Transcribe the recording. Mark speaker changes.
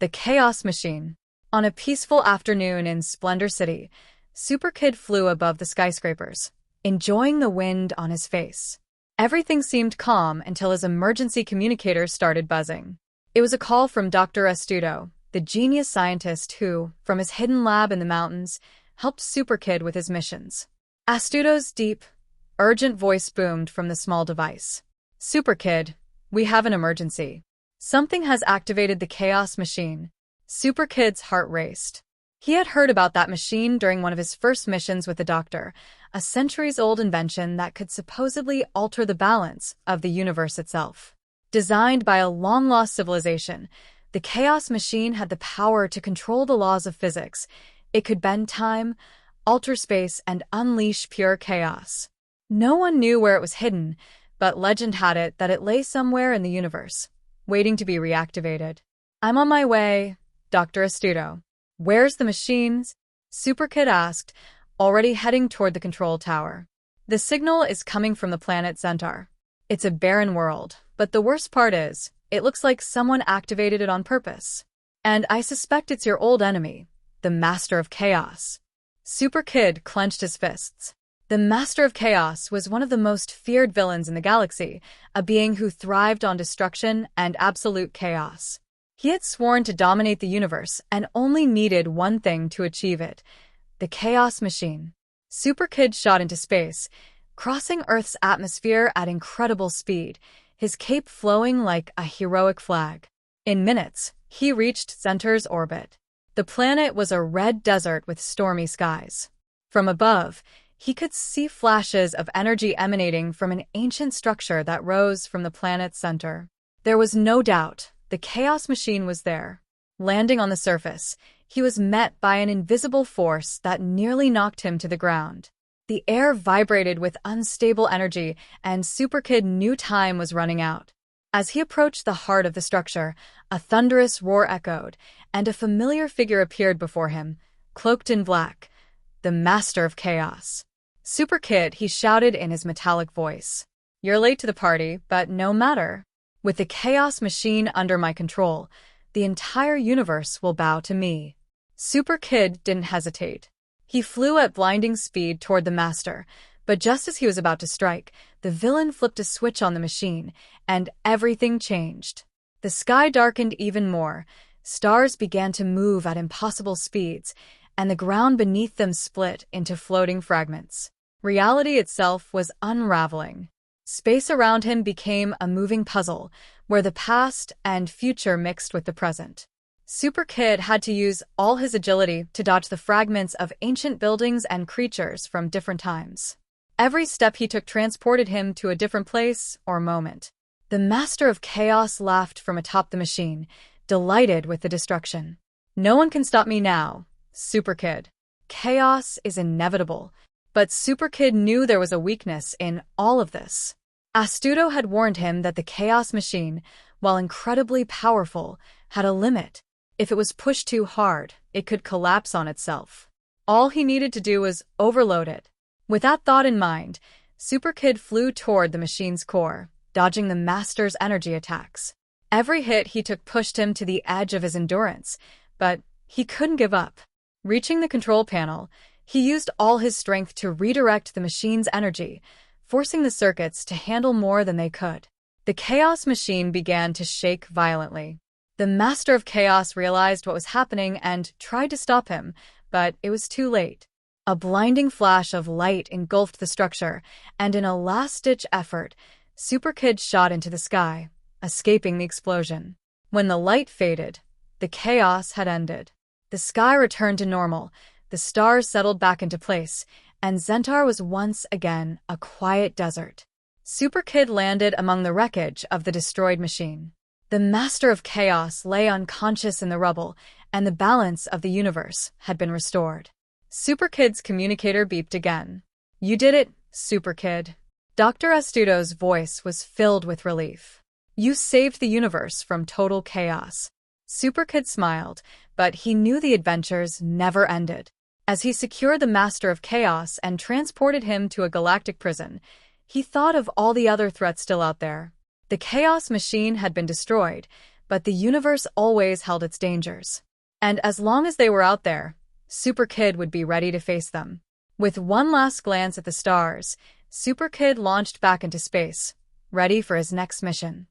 Speaker 1: The Chaos Machine. On a peaceful afternoon in Splendor City, SuperKid flew above the skyscrapers, enjoying the wind on his face. Everything seemed calm until his emergency communicator started buzzing. It was a call from Dr. Astuto, the genius scientist who, from his hidden lab in the mountains, helped SuperKid with his missions. Astuto's deep, urgent voice boomed from the small device. "SuperKid, we have an emergency. Something has activated the Chaos Machine." SuperKid's heart raced. He had heard about that machine during one of his first missions with the Doctor, a centuries-old invention that could supposedly alter the balance of the universe itself. Designed by a long-lost civilization, the Chaos Machine had the power to control the laws of physics. It could bend time, alter space, and unleash pure chaos. No one knew where it was hidden, but legend had it that it lay somewhere in the universe, waiting to be reactivated. "I'm on my way, Dr. Astuto." "Where's the machines?" SuperKid asked, already heading toward the control tower. "The signal is coming from the planet Centaur. It's a barren world, but the worst part is, it looks like someone activated it on purpose. And I suspect it's your old enemy, the Master of Chaos." SuperKid clenched his fists. The Master of Chaos was one of the most feared villains in the galaxy, a being who thrived on destruction and absolute chaos. He had sworn to dominate the universe and only needed one thing to achieve it: the Chaos Machine. SuperKid shot into space, crossing Earth's atmosphere at incredible speed, his cape flowing like a heroic flag. In minutes, he reached Centaur's orbit. The planet was a red desert with stormy skies. From above, he could see flashes of energy emanating from an ancient structure that rose from the planet's center. There was no doubt the Chaos Machine was there. Landing on the surface, he was met by an invisible force that nearly knocked him to the ground. The air vibrated with unstable energy, and SuperKid knew time was running out. As he approached the heart of the structure, a thunderous roar echoed, and a familiar figure appeared before him, cloaked in black: the Master of Chaos. "SuperKid," he shouted in his metallic voice. "You're late to the party, but no matter. With the Chaos Machine under my control, the entire universe will bow to me." SuperKid didn't hesitate. He flew at blinding speed toward the Master, but just as he was about to strike, the villain flipped a switch on the machine, and everything changed. The sky darkened even more, stars began to move at impossible speeds, and the ground beneath them split into floating fragments. Reality itself was unraveling. Space around him became a moving puzzle, where the past and future mixed with the present. SuperKid had to use all his agility to dodge the fragments of ancient buildings and creatures from different times. Every step he took transported him to a different place or moment. The Master of Chaos laughed from atop the machine, delighted with the destruction. "No one can stop me now, SuperKid. Chaos is inevitable." But SuperKid knew there was a weakness in all of this. Astuto had warned him that the Chaos Machine, while incredibly powerful, had a limit. If it was pushed too hard, it could collapse on itself. All he needed to do was overload it. With that thought in mind, SuperKid flew toward the machine's core, dodging the Master's energy attacks. Every hit he took pushed him to the edge of his endurance, but he couldn't give up. Reaching the control panel, he used all his strength to redirect the machine's energy, forcing the circuits to handle more than they could. The Chaos Machine began to shake violently. The Master of Chaos realized what was happening and tried to stop him, but it was too late. A blinding flash of light engulfed the structure, and in a last-ditch effort, SuperKid shot into the sky, escaping the explosion. When the light faded, the chaos had ended. The sky returned to normal, the stars settled back into place, and Centaur was once again a quiet desert. SuperKid landed among the wreckage of the destroyed machine. The Master of Chaos lay unconscious in the rubble, and the balance of the universe had been restored. SuperKid's communicator beeped again. "You did it, SuperKid." Dr. Astuto's voice was filled with relief. "You saved the universe from total chaos." SuperKid smiled, but he knew the adventures never ended. As he secured the Master of Chaos and transported him to a galactic prison, he thought of all the other threats still out there. The Chaos Machine had been destroyed, but the universe always held its dangers. And as long as they were out there, SuperKid would be ready to face them. With one last glance at the stars, SuperKid launched back into space, ready for his next mission.